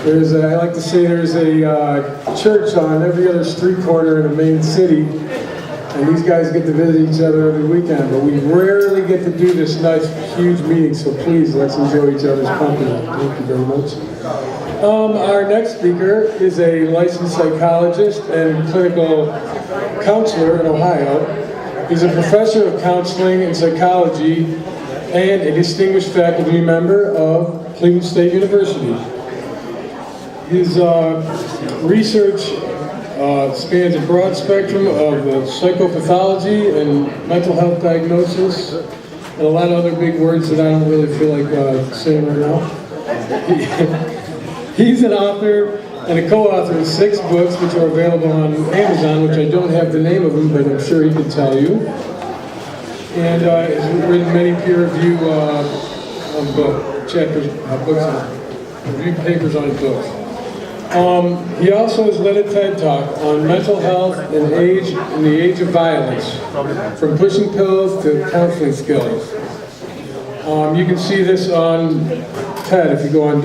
I like to say there's a church on every other street corner in the main city, and these guys get to visit each other every weekend, but we rarely get to do this nice, huge meeting, so please, let's enjoy each other's company. Thank you very much. Our next speaker is a licensed psychologist and clinical counselor in Ohio. He's a professor of counseling and psychology and a distinguished faculty member of Cleveland State University. His research spans a broad spectrum of psychopathology and mental health diagnosis, and a lot of other big words that I don't really feel like saying right now. He's an author and a co-author of 6 books, which are available on Amazon, which I don't have the name of them, but I'm sure he can tell you. And has written many peer-review review papers on his books. He also has led a TED Talk on mental health and in the age of violence, from pushing pills to counseling skills. You can see this on TED if you go on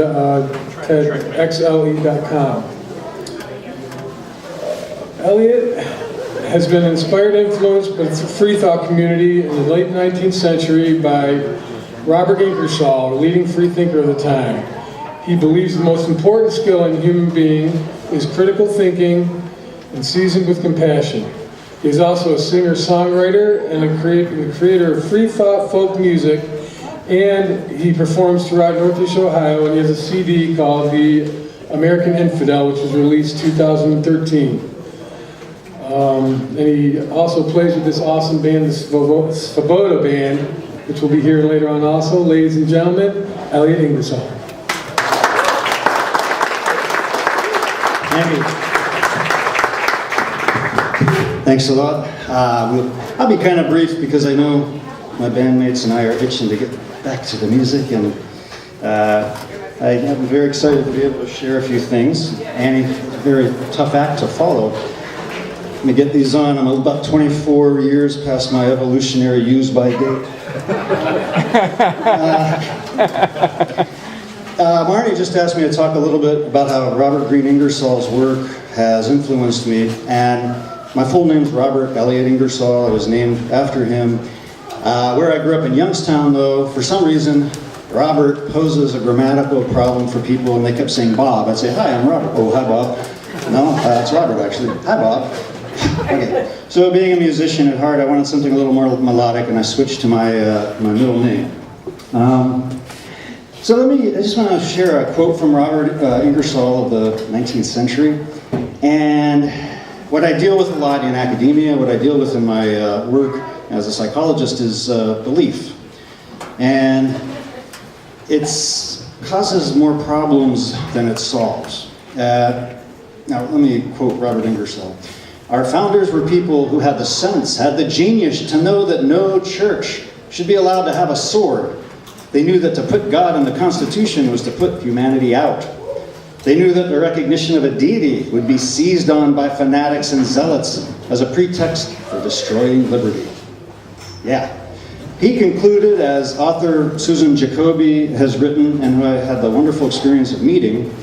TEDxle.com. Elliot has been inspired and influenced by the Freethought community in the late 19th century by Robert Ingersoll, a leading freethinker of the time. He believes the most important skill in a human being is critical thinking and seasoned with compassion. He is also a singer-songwriter and the creator of Freethought folk music, and he performs throughout Northeast Ohio, and he has a CD called The American Infidel, which was released 2013. And he also plays with this awesome band, the Svoboda Band, which will be here later on also. Ladies and gentlemen, Elliot Ingersoll. Thank you. Thanks a lot. I'll be kind of brief because I know my bandmates and I are itching to get back to the music, and I'm very excited to be able to share a few things. Annie's a very tough act to follow. Let me get these on. I'm about 24 years past my evolutionary use-by date. Marnie just asked me to talk a little bit about how Robert Green Ingersoll's work has influenced me, and my full name's Robert Elliot Ingersoll. I was named after him. Where I grew up in Youngstown, though, for some reason, Robert poses a grammatical problem for people, and they kept saying Bob. I'd say, hi, I'm Robert. Oh, hi, Bob. No, it's Robert, actually. Hi, Bob. Okay. So being a musician at heart, I wanted something a little more melodic, and I switched to my middle name. So I just want to share a quote from Robert Ingersoll of the 19th century. And what I deal with a lot in academia, what I deal with in my work as a psychologist is belief. And it causes more problems than it solves. Now, let me quote Robert Ingersoll. Our founders were people who had the sense, had the genius to know that no church should be allowed to have a sword. They knew that to put God in the Constitution was to put humanity out. They knew that the recognition of a deity would be seized on by fanatics and zealots as a pretext for destroying liberty. Yeah. He concluded, as author Susan Jacoby has written, and who I had the wonderful experience of meeting,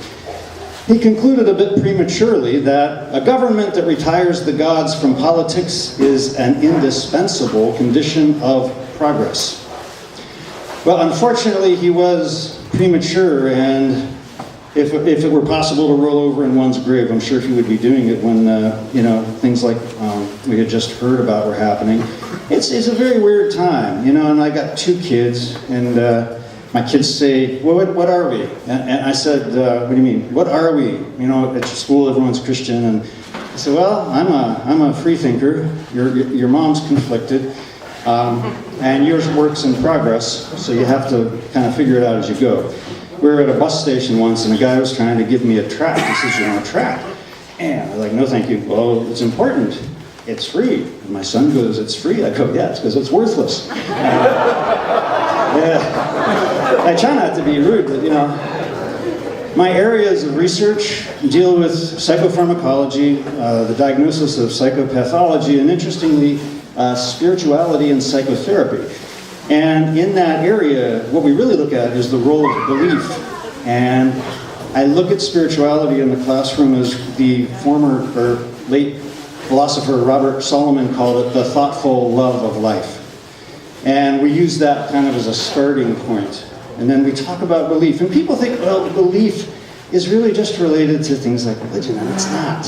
he concluded a bit prematurely that a government that retires the gods from politics is an indispensable condition of progress. Well, unfortunately, he was premature, and if it were possible to roll over in one's grave, I'm sure he would be doing it when, things like we had just heard about were happening. It's a very weird time, and I got 2 kids, and my kids say, well, what are we? And I said, what do you mean? What are we? At school, everyone's Christian, and I said, well, I'm a free thinker. Your mom's conflicted. And yours works in progress, so you have to kind of figure it out as you go. We were at a bus station once, and a guy was trying to give me a tract. He says, you want a tract? And I was like, no, thank you. Well, it's important. It's free. And my son goes, it's free? I go, yeah, it's because it's worthless. Yeah. I try not to be rude, but my areas of research deal with psychopharmacology, the diagnosis of psychopathology, and interestingly, spirituality and psychotherapy. And in that area, what we really look at is the role of belief. And I look at spirituality in the classroom as the former or late philosopher Robert Solomon called it the thoughtful love of life. And we use that kind of as a starting point. And then we talk about belief. And people think, well, belief is really just related to things like religion, and it's not.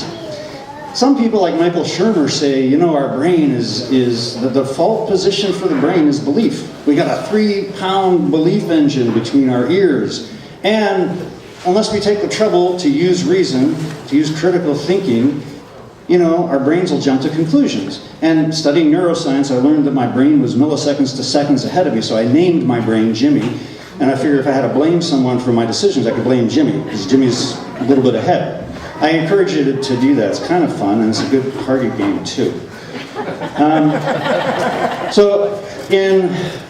Some people like Michael Shermer say, you know, our brain is the default position for the brain is belief. We got a 3-pound belief engine between our ears. And unless we take the trouble to use reason, to use critical thinking, you know, our brains will jump to conclusions. And studying neuroscience, I learned that my brain was milliseconds to seconds ahead of me, so I named my brain Jimmy. And I figured if I had to blame someone for my decisions, I could blame Jimmy, because Jimmy's a little bit ahead. I encourage you to do that. It's kind of fun, and it's a good party game, too.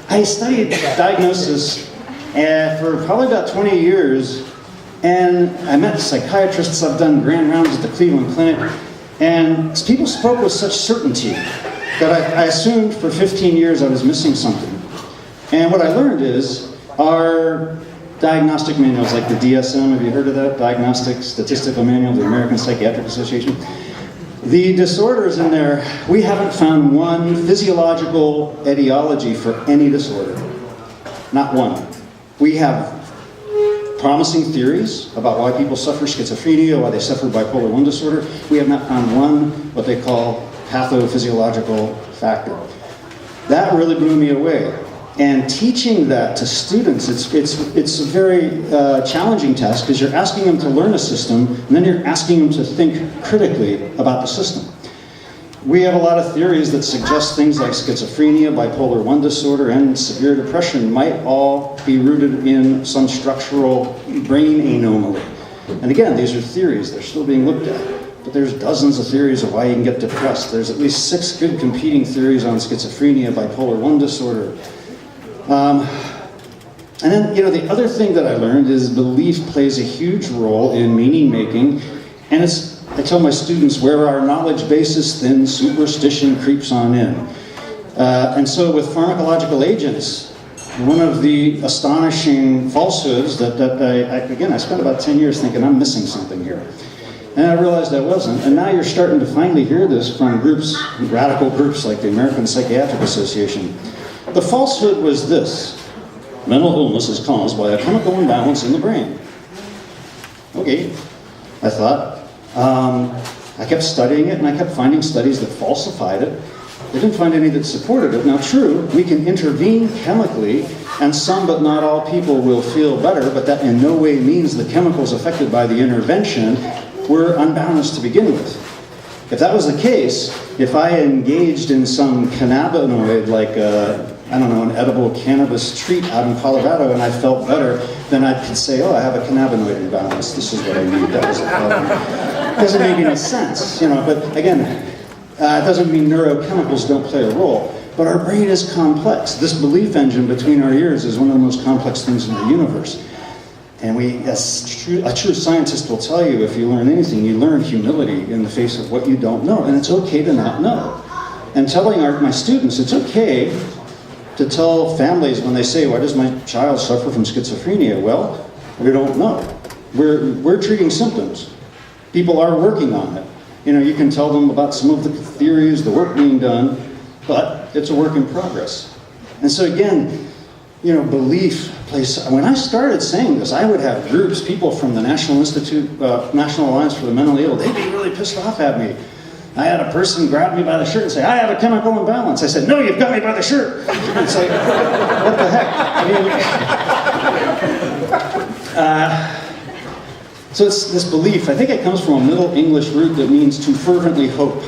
I studied diagnosis for probably about 20 years, and I met psychiatrists. I've done grand rounds at the Cleveland Clinic, and people spoke with such certainty that I assumed for 15 years I was missing something. And what I learned is our diagnostic manuals, like the DSM, have you heard of that? Diagnostic Statistical Manual of the American Psychiatric Association. The disorders in there, we haven't found one physiological etiology for any disorder. Not one. We have promising theories about why people suffer schizophrenia, why they suffer bipolar I disorder. We have not found one, what they call, pathophysiological factor. That really blew me away. And teaching that to students, it's a very challenging task, because you're asking them to learn a system, and then you're asking them to think critically about the system. We have a lot of theories that suggest things like schizophrenia, bipolar I disorder, and severe depression might all be rooted in some structural brain anomaly. And again, these are theories, they're still being looked at. But there's dozens of theories of why you can get depressed. There's at least 6 good competing theories on schizophrenia, bipolar I disorder. And then, you know, the other thing that I learned is belief plays a huge role in meaning making. And I tell my students, where our knowledge base is thin, superstition creeps on in. And so with pharmacological agents, one of the astonishing falsehoods that I spent about 10 years thinking I'm missing something here. And I realized I wasn't. And now you're starting to finally hear this from groups, radical groups like the American Psychiatric Association. The falsehood was this: mental illness is caused by a chemical imbalance in the brain. Okay, I thought. I kept studying it, and I kept finding studies that falsified it. They didn't find any that supported it. Now, true, we can intervene chemically, and some but not all people will feel better, but that in no way means the chemicals affected by the intervention were unbalanced to begin with. If that was the case, if I engaged in some cannabinoid, like an edible cannabis treat out in Colorado, and I felt better, then I could say, oh, I have a cannabinoid imbalance. This is what I need. That was the problem. It doesn't make any sense, you know. But again, it doesn't mean neurochemicals don't play a role. But our brain is complex. This belief engine between our ears is one of the most complex things in the universe. And a true scientist will tell you, if you learn anything, you learn humility in the face of what you don't know. And it's okay to not know. And telling my students, it's okay to tell families when they say, why does my child suffer from schizophrenia? Well, we don't know. We're treating symptoms. People are working on it. You know, you can tell them about some of the theories, the work being done, but it's a work in progress. And so again, you know, belief plays. When I started saying this, I would have groups, people from the National Alliance for the Mentally Ill, they'd be really pissed off at me. I had a person grab me by the shirt and say, I have a chemical imbalance. I said, no, you've got me by the shirt. It's like, what the heck? So it's this belief. I think it comes from a Middle English root that means to fervently hope.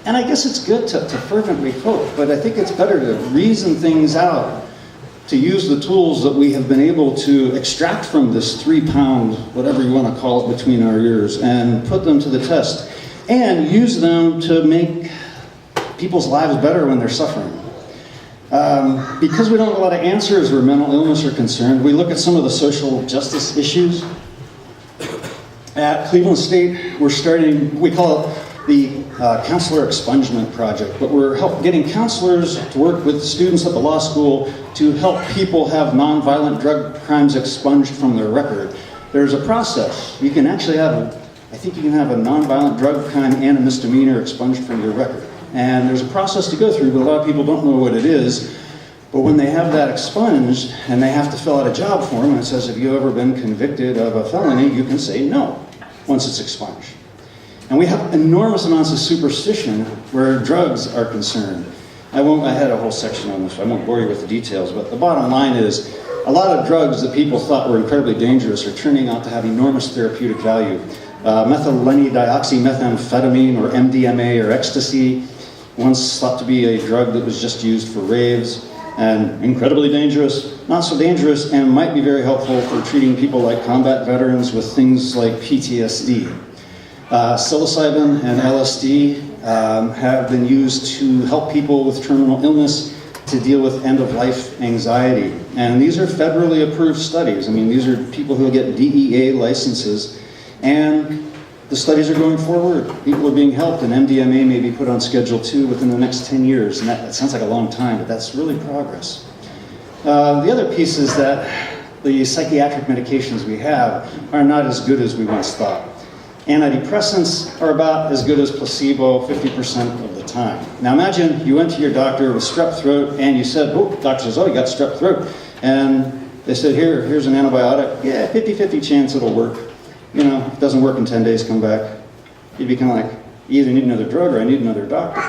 And I guess it's good to fervently hope, but I think it's better to reason things out, to use the tools that we have been able to extract from this 3-pound, whatever you want to call it, between our ears, and put them to the test. And use them to make people's lives better when they're suffering. Because we don't have a lot of answers where mental illness are concerned, we look at some of the social justice issues. At Cleveland State, we're starting, we call it the Counselor Expungement Project, but we're getting counselors to work with students at the law school to help people have nonviolent drug crimes expunged from their record. there's a process. You can actually I think you can have a nonviolent drug crime and a misdemeanor expunged from your record. And there's a process to go through, but a lot of people don't know what it is. But when they have that expunged and they have to fill out a job form and it says, have you ever been convicted of a felony, you can say no once it's expunged. And we have enormous amounts of superstition where drugs are concerned. I had a whole section on this, I won't bore you with the details, but the bottom line is a lot of drugs that people thought were incredibly dangerous are turning out to have enormous therapeutic value. Methylphenidioxymethamphetamine, or MDMA, or ecstasy, once thought to be a drug that was just used for raves, and incredibly dangerous, not so dangerous, and might be very helpful for treating people like combat veterans with things like PTSD. Psilocybin and LSD have been used to help people with terminal illness to deal with end-of-life anxiety. And these are federally approved studies. I mean, these are people who get DEA licenses, and the studies are going forward. People are being helped, and MDMA may be put on Schedule 2 within the next 10 years. And that sounds like a long time, but that's really progress. The other piece is that the psychiatric medications we have are not as good as we once thought. Antidepressants are about as good as placebo 50% of the time. Now imagine you went to your doctor with strep throat and you said, oh, doctor says, oh, you got strep throat. And they said, here's an antibiotic. Yeah, 50-50 chance it'll work. You know, if it doesn't work in 10 days, come back. You'd be kind of like, you either need another drug or I need another doctor.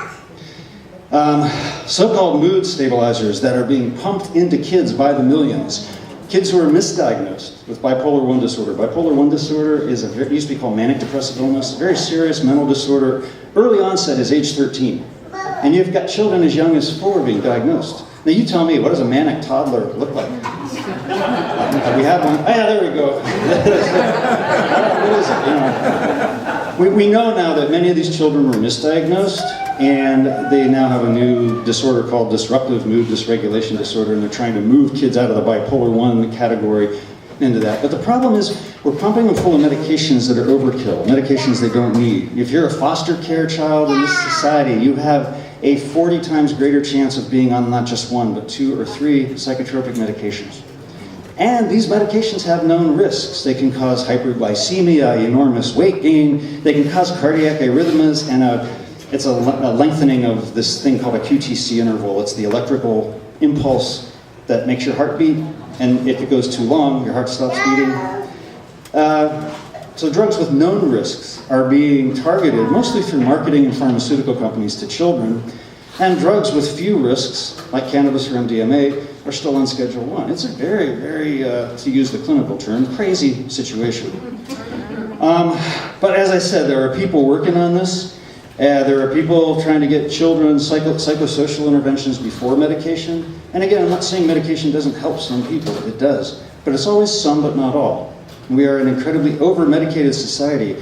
So-called mood stabilizers that are being pumped into kids by the millions. Kids who are misdiagnosed with bipolar I disorder. Bipolar I disorder it used to be called manic depressive illness, a very serious mental disorder. Early onset is age 13. And you've got children as young as 4 being diagnosed. Now you tell me, what does a manic toddler look like? We have one. Oh yeah, there we go. What is it? You know? We know now that many of these children were misdiagnosed, and they now have a new disorder called disruptive mood dysregulation disorder, and they're trying to move kids out of the bipolar I category into that. But the problem is we're pumping them full of medications that are overkill, medications they don't need. If you're a foster care child in this society, you have a 40 times greater chance of being on not just 1, but 2 or 3 psychotropic medications. And these medications have known risks. They can cause hyperglycemia, enormous weight gain. They can cause cardiac arrhythmias, and it's a lengthening of this thing called a QTc interval. It's the electrical impulse that makes your heart beat, and if it goes too long, your heart stops beating. So drugs with known risks are being targeted mostly through marketing and pharmaceutical companies to children, and drugs with few risks, like cannabis or MDMA, are still on Schedule 1. It's a very, very, to use the clinical term, crazy situation. But as I said, there are people working on this. There are people trying to get children psychosocial interventions before medication. And again, I'm not saying medication doesn't help some people, it does. But it's always some, but not all. We are an incredibly over-medicated society.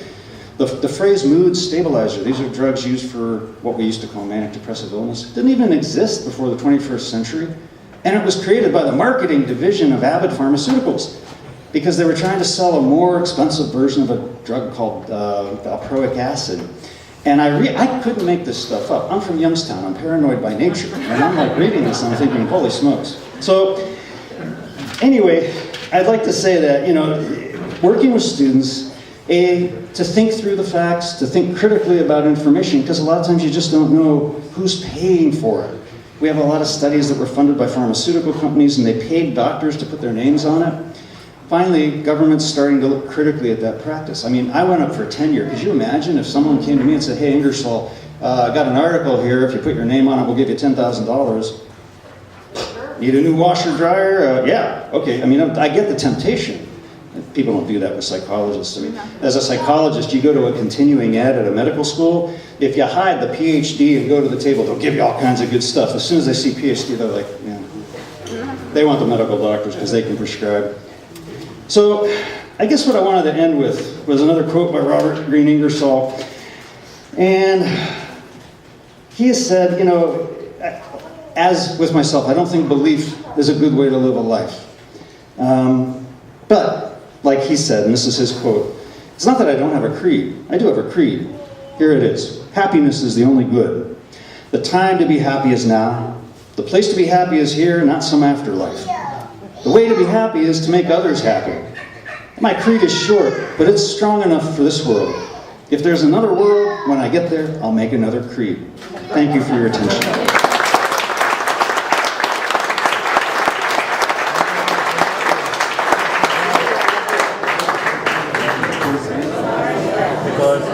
The phrase mood stabilizer, these are drugs used for what we used to call manic depressive illness, didn't even exist before the 21st century. And it was created by the marketing division of Abbott Pharmaceuticals because they were trying to sell a more expensive version of a drug called valproic acid. And I couldn't make this stuff up. I'm from Youngstown. I'm paranoid by nature. And I'm like reading this and I'm thinking, holy smokes. So anyway, I'd like to say that, you know, working with students, to think through the facts, to think critically about information, because a lot of times you just don't know who's paying for it. We have a lot of studies that were funded by pharmaceutical companies and they paid doctors to put their names on it. Finally, government's starting to look critically at that practice. I mean, I went up for tenure. Could you imagine if someone came to me and said, hey, Ingersoll, I got an article here. If you put your name on it, we'll give you $10,000. Need a new washer dryer? Yeah, okay. I mean, I get the temptation. People don't do that with psychologists. I mean, as a psychologist, you go to a continuing ed at a medical school. If you hide the PhD and go to the table, they'll give you all kinds of good stuff. As soon as they see PhD, they're like, yeah. They want the medical doctors because they can prescribe. So I guess what I wanted to end with was another quote by Robert Greene Ingersoll. And he has said, you know, as with myself, I don't think belief is a good way to live a life. But like he said, and this is his quote, it's not that I don't have a creed. I do have a creed. Here it is. Happiness is the only good. The time to be happy is now. The place to be happy is here, not some afterlife. The way to be happy is to make others happy. My creed is short, but it's strong enough for this world. If there's another world, when I get there, I'll make another creed. Thank you for your attention.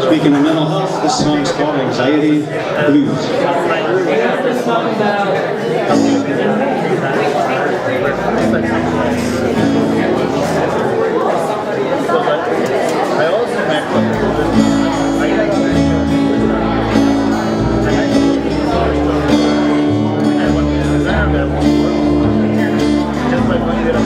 Speaking of mental health, this song is called Anxiety Blues. I also met just like one year ago.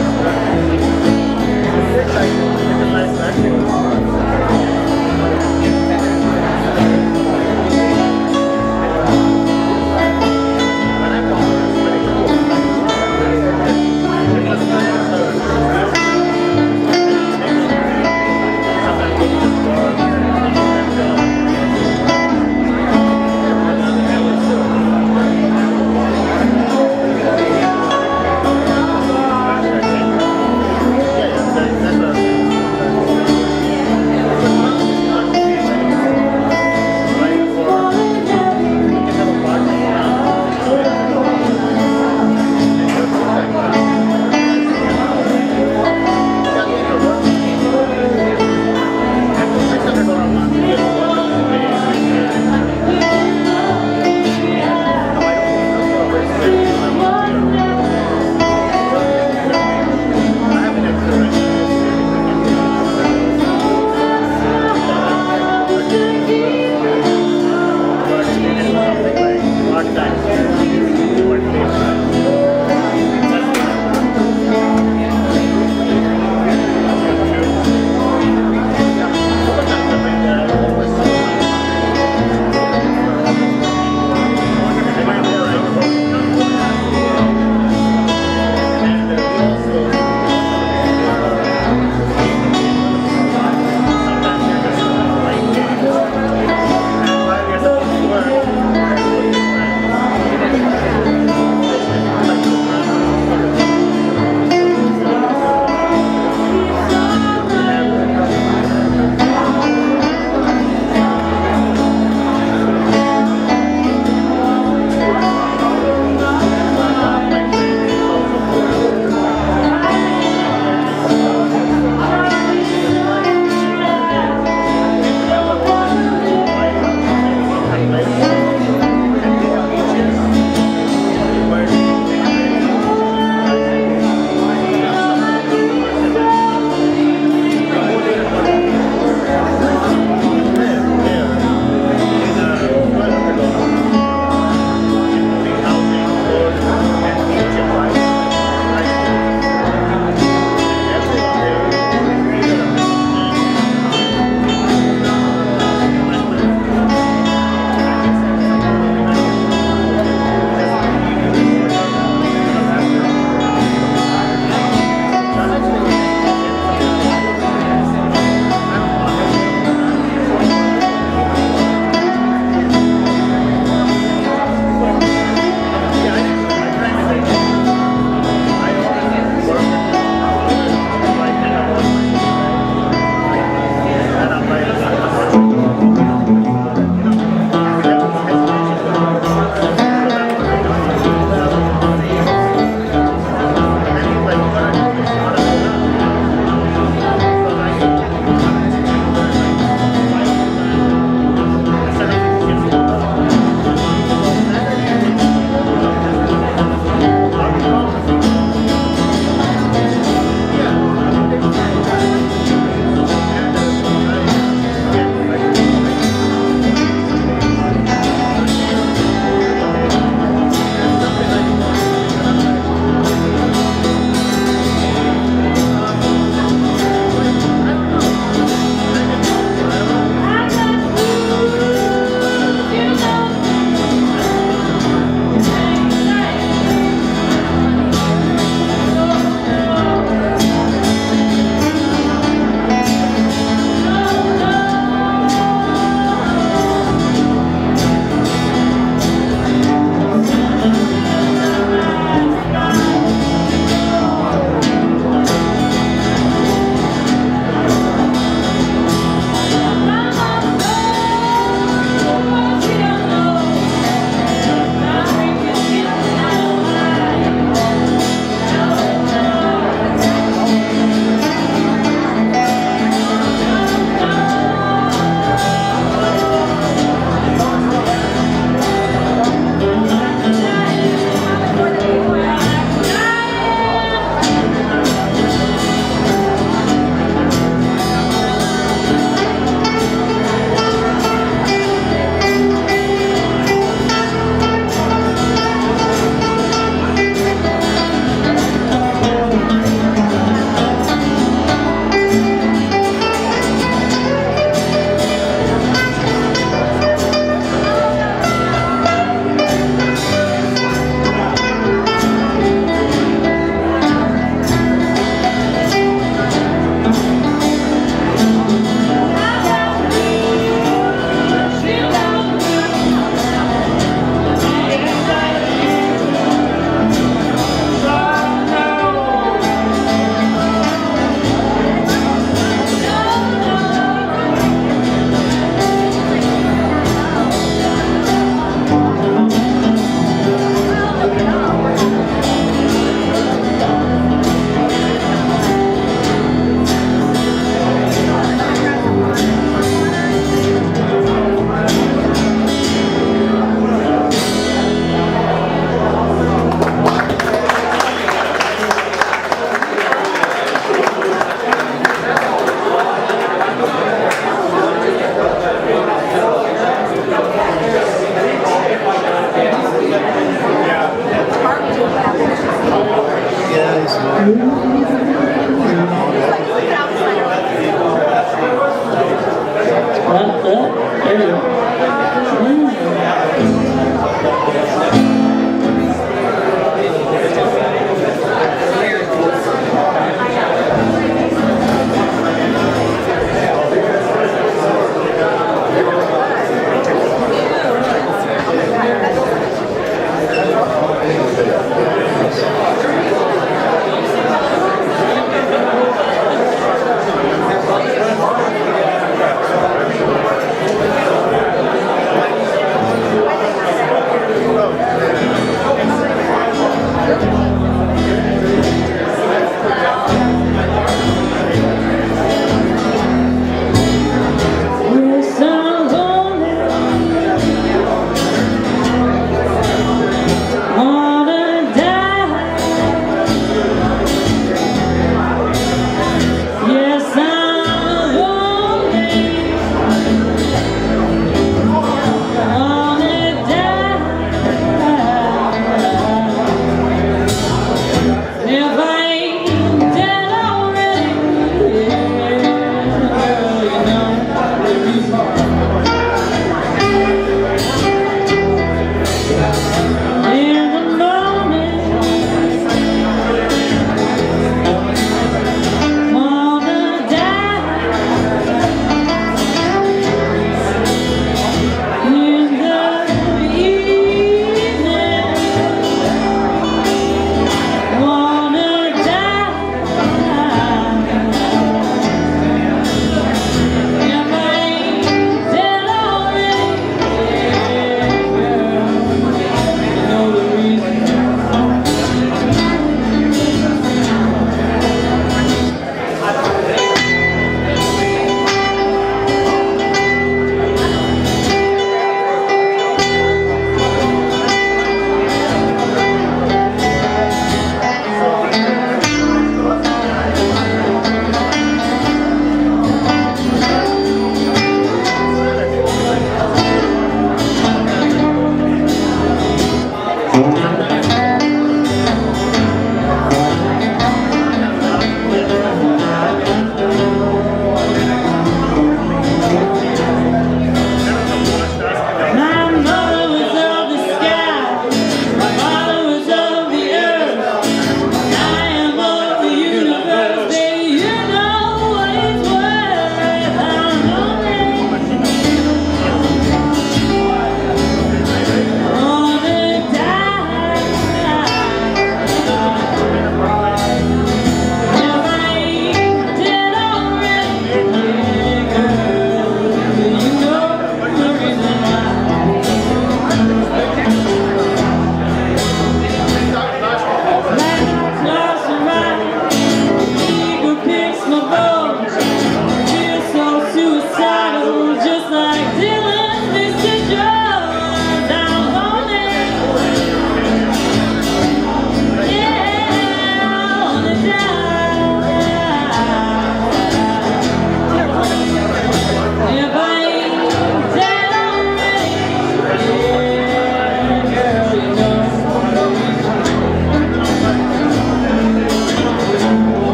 There you go.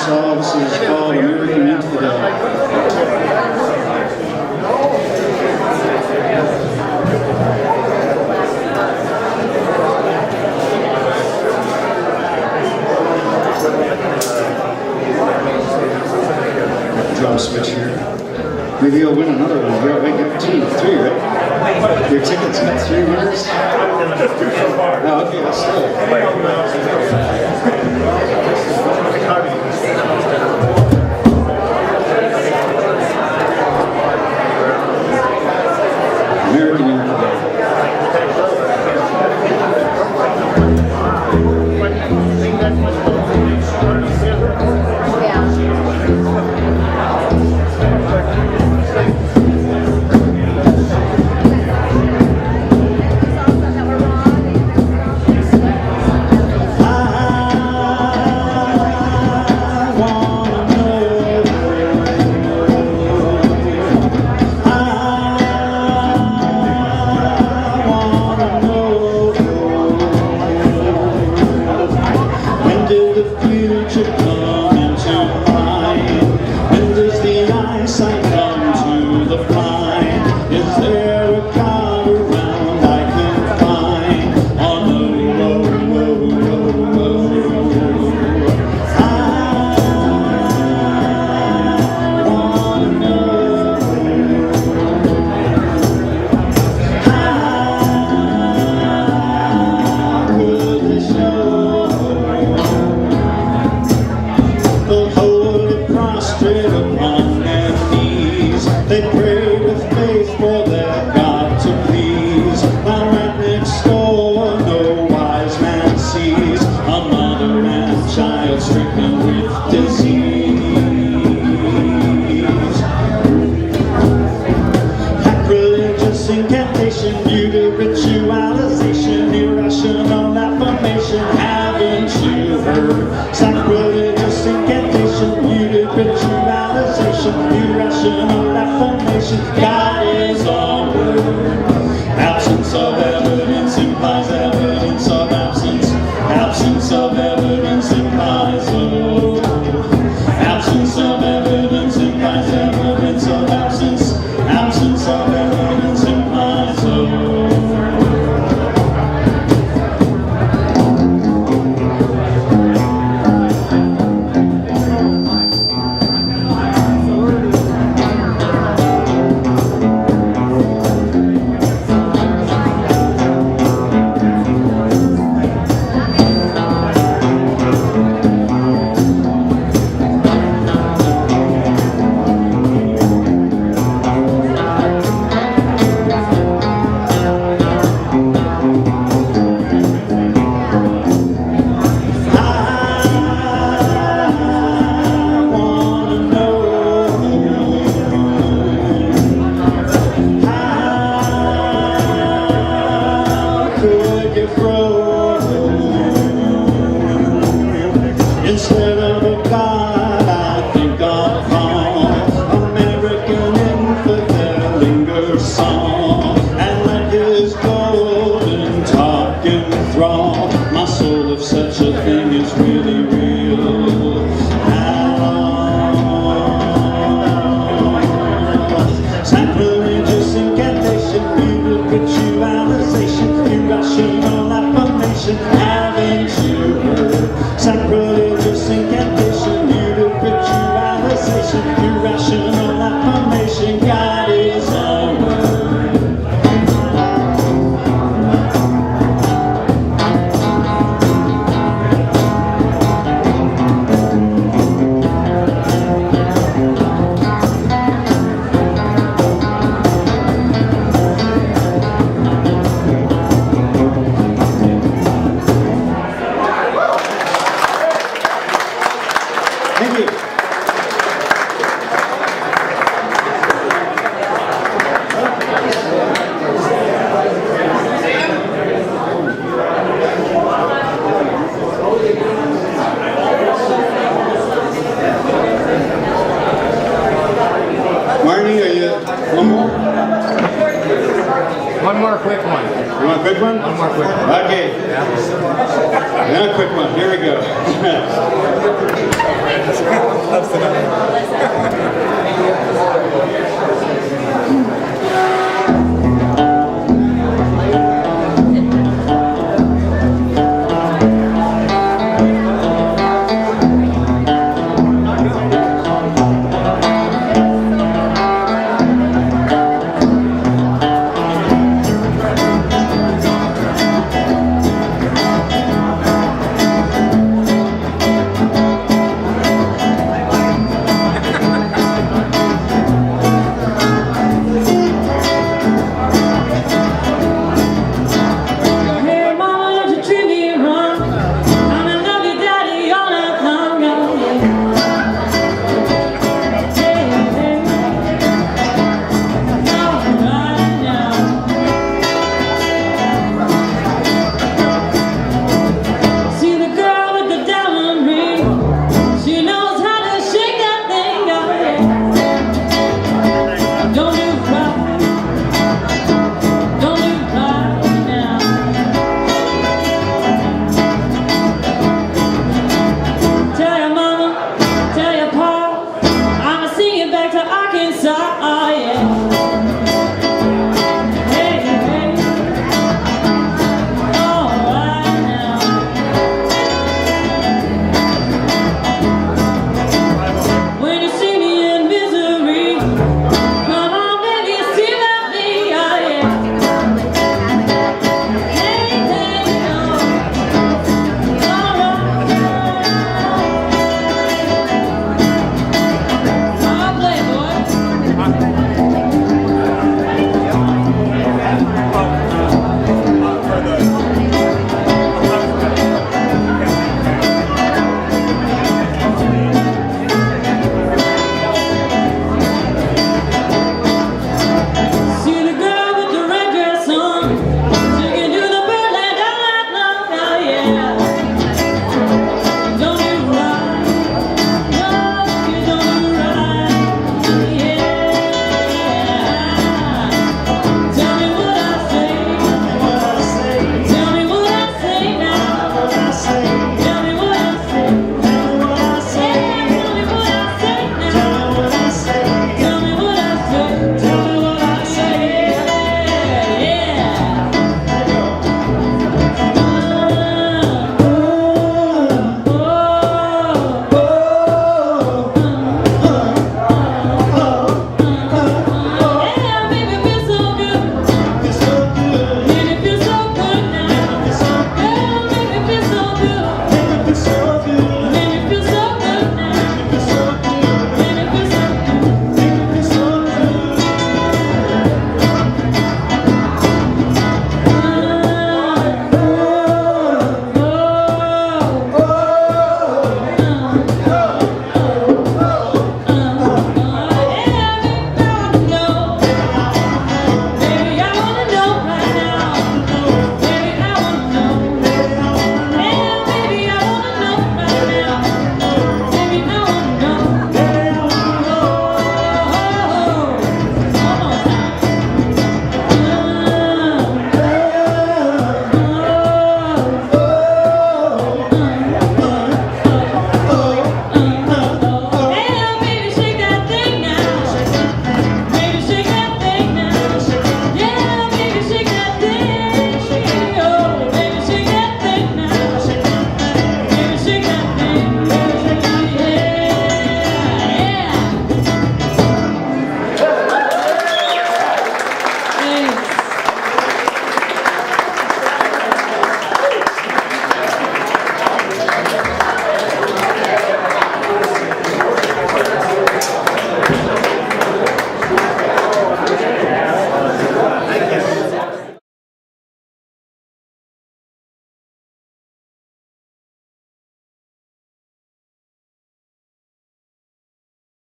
Ingersoll. This is called American Infidel. Drum switch here. Maybe you'll win another one. You're right, get 3, right? Your tickets got 3 winners? Oh, okay, that's good. American Infidel. One more quick one. You want a quick one? One more quick one. Okay. Yeah. Now a quick one. Here we go. Fiesta.